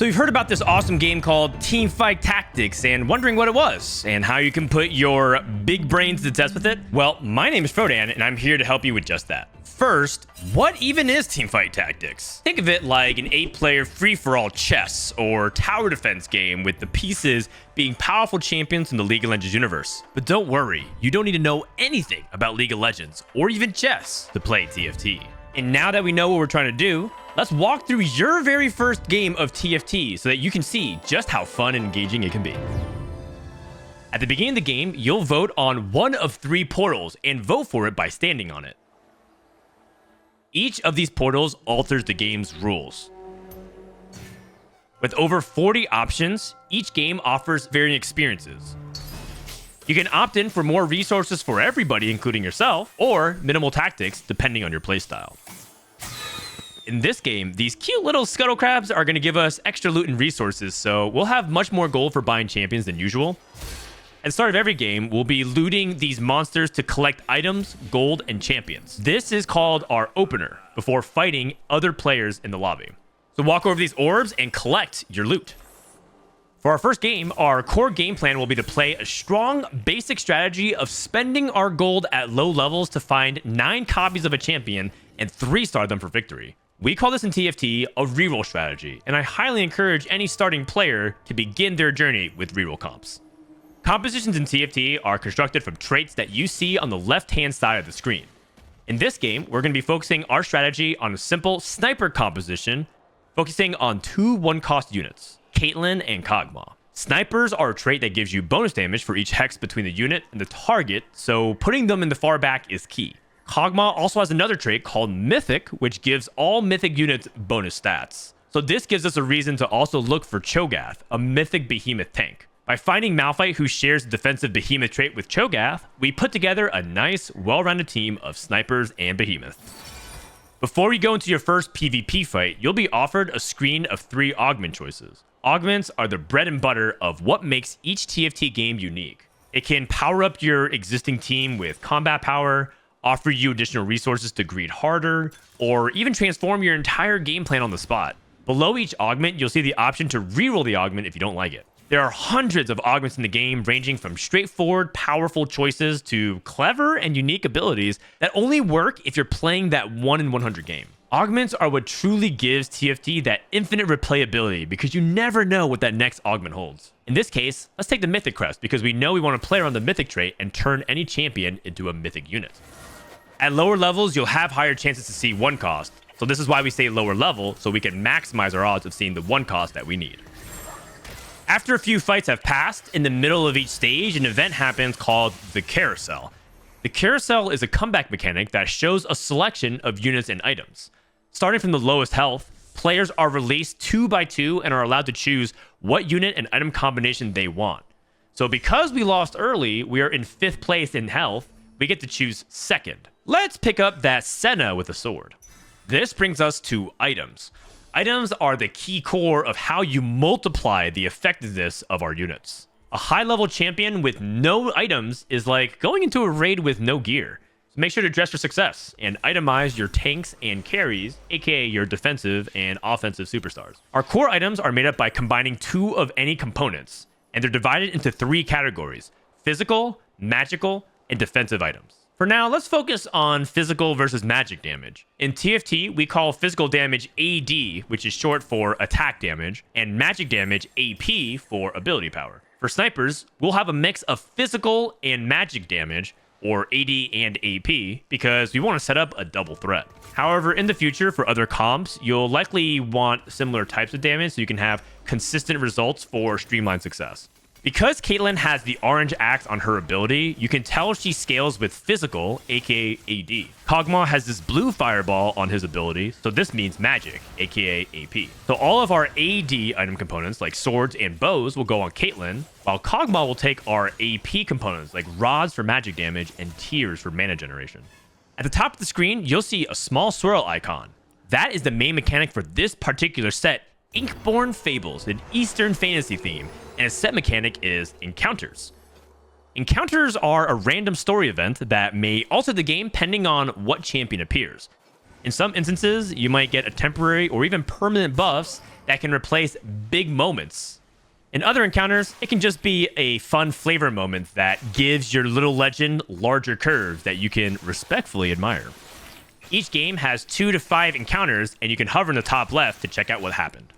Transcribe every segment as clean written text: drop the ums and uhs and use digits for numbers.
So you've heard about this awesome game called Teamfight Tactics and wondering what it was and how you can put your big brains to test with it? Well, my name is Frodan and I'm here to help you with just that. First, what even is Teamfight Tactics? Think of it like an 8-player free-for-all chess or tower defense game with the pieces being powerful champions in the League of Legends universe. But don't worry, you don't need to know anything about League of Legends or even chess to play TFT. And now that we know what we're trying to do, let's walk through your very first game of TFT so that you can see just how fun and engaging it can be. At the beginning of the game, you'll vote on one of 3 portals and vote for it by standing on it. Each of these portals alters the game's rules. With over 40 options, each game offers varying experiences. You can opt in for more resources for everybody, including yourself, or minimal tactics, depending on your playstyle. In this game, these cute little scuttle crabs are going to give us extra loot and resources, so we'll have much more gold for buying champions than usual. At the start of every game, we'll be looting these monsters to collect items, gold, and champions. This is called our opener, before fighting other players in the lobby. So walk over these orbs and collect your loot. For our first game, our core game plan will be to play a strong, basic strategy of spending our gold at low levels to find 9 copies of a champion and 3-star them for victory. We call this in TFT a reroll strategy, and I highly encourage any starting player to begin their journey with reroll comps. Compositions in TFT are constructed from traits that you see on the left-hand side of the screen. In this game, we're going to be focusing our strategy on a simple sniper composition, focusing on 2 1-cost units, Caitlyn and Kog'Maw. Snipers are a trait that gives you bonus damage for each hex between the unit and the target, so putting them in the far back is key. Kog'Maw also has another trait called Mythic, which gives all Mythic units bonus stats. So this gives us a reason to also look for Cho'Gath, a Mythic Behemoth tank. By finding Malphite who shares the defensive Behemoth trait with Cho'Gath, we put together a nice, well-rounded team of snipers and Behemoths. Before you go into your first PvP fight, you'll be offered a screen of 3 augment choices. Augments are the bread and butter of what makes each TFT game unique. It can power up your existing team with combat power, offer you additional resources to greed harder, or even transform your entire game plan on the spot. Below each augment, you'll see the option to reroll the augment if you don't like it. There are hundreds of augments in the game, ranging from straightforward, powerful choices to clever and unique abilities that only work if you're playing that 1 in 100 game. Augments are what truly gives TFT that infinite replayability because you never know what that next augment holds. In this case, let's take the Mythic Crest because we know we want to play around the Mythic trait and turn any champion into a Mythic unit. At lower levels, you'll have higher chances to see 1 cost, so this is why we say lower level, so we can maximize our odds of seeing the 1 cost that we need. After a few fights have passed, in the middle of each stage, an event happens called the Carousel. The Carousel is a comeback mechanic that shows a selection of units and items. Starting from the lowest health, players are released 2 by 2 and are allowed to choose what unit and item combination they want. So because we lost early, we are in 5th place in health, we get to choose 2nd. Let's pick up that Senna with a sword. This brings us to items. Items are the key core of how you multiply the effectiveness of our units. A high-level champion with no items is like going into a raid with no gear. So make sure to dress for success and itemize your tanks and carries, aka your defensive and offensive superstars. Our core items are made up by combining 2 of any components, and they're divided into 3 categories: physical, magical, and defensive items. For now, let's focus on physical versus magic damage. In TFT, we call physical damage AD, which is short for attack damage, and magic damage AP for ability power. For snipers, we'll have a mix of physical and magic damage, or AD and AP, because we want to set up a double threat. However, in the future, for other comps, you'll likely want similar types of damage so you can have consistent results for streamlined success. Because Caitlyn has the orange axe on her ability, you can tell she scales with physical, aka AD. Kog'Maw has this blue fireball on his ability, so this means magic, aka AP. So all of our AD item components, like swords and bows, will go on Caitlyn, while Kog'Maw will take our AP components, like rods for magic damage and tears for mana generation. At the top of the screen, you'll see a small swirl icon. That is the main mechanic for this particular set, Inkborn Fables, an Eastern fantasy theme, and its set mechanic is encounters. Encounters are a random story event that may alter the game depending on what champion appears. In some instances, you might get a temporary or even permanent buffs that can replace big moments. In other encounters, it can just be a fun flavor moment that gives your little legend larger curves that you can respectfully admire. Each game has 2 to 5 encounters, and you can hover in the top left to check out what happened.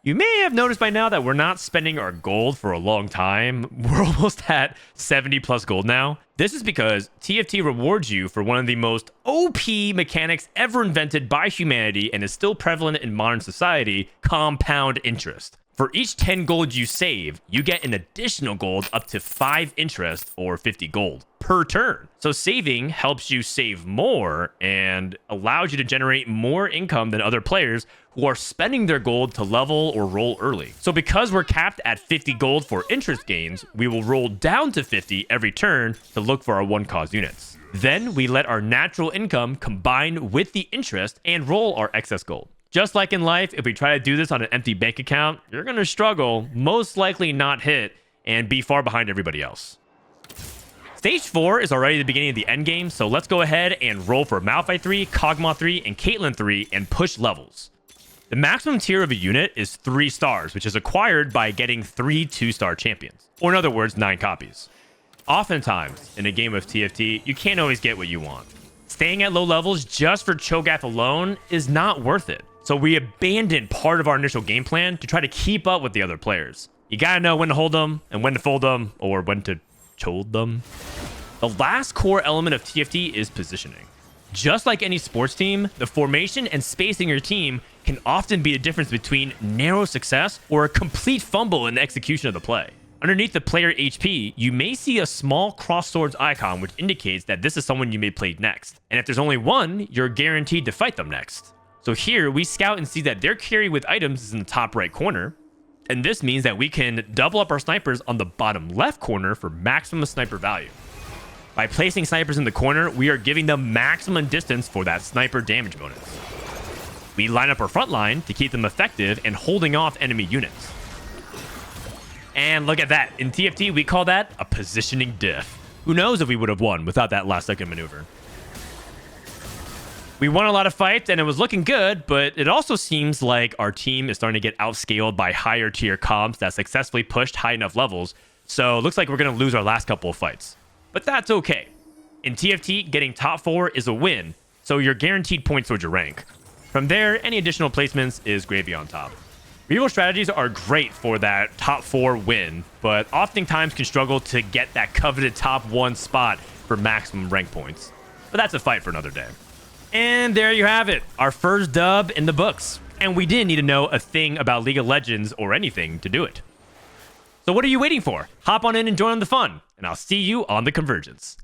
You may have noticed by now that we're not spending our gold for a long time. We're almost at 70 plus gold now. This is because TFT rewards you for one of the most OP mechanics ever invented by humanity and is still prevalent in modern society: compound interest. For each 10 gold you save, you get an additional gold up to 5 interest or 50 gold per turn. So saving helps you save more and allows you to generate more income than other players who are spending their gold to level or roll early. So because we're capped at 50 gold for interest gains, we will roll down to 50 every turn to look for our 1-cause units. Then we let our natural income combine with the interest and roll our excess gold. Just like in life, if we try to do this on an empty bank account, you're going to struggle, most likely not hit, and be far behind everybody else. Stage 4 is already the beginning of the end game, so let's go ahead and roll for Malphite 3, Kog'Maw 3, and Caitlyn 3 and push levels. The maximum tier of a unit is 3 stars, which is acquired by getting 3 2-star champions, or in other words, 9 copies. Oftentimes, in a game of TFT, you can't always get what you want. Staying at low levels just for Cho'Gath alone is not worth it. So we abandoned part of our initial game plan to try to keep up with the other players. You gotta know when to hold them and when to fold them, or when to chold them. The last core element of TFT is positioning. Just like any sports team, the formation and spacing your team can often be the difference between narrow success or a complete fumble in the execution of the play. Underneath the player HP, you may see a small cross swords icon, which indicates that this is someone you may play next. And if there's only one, you're guaranteed to fight them next. So here, we scout and see that their carry with items is in the top right corner. And this means that we can double up our snipers on the bottom left corner for maximum sniper value. By placing snipers in the corner, we are giving them maximum distance for that sniper damage bonus. We line up our front line to keep them effective and holding off enemy units. And look at that. In TFT, we call that a positioning diff. Who knows if we would have won without that last second maneuver. We won a lot of fights and it was looking good, but it also seems like our team is starting to get outscaled by higher tier comps that successfully pushed high enough levels. So it looks like we're going to lose our last couple of fights. But that's okay. In TFT, getting top 4 is a win, so you're guaranteed points towards your rank. From there, any additional placements is gravy on top. Reroll strategies are great for that top 4 win, but oftentimes can struggle to get that coveted top 1 spot for maximum rank points. But that's a fight for another day. And there you have it, our first dub in the books. And we didn't need to know a thing about League of Legends or anything to do it. So what are you waiting for? Hop on in and join on the fun, and I'll see you on the Convergence.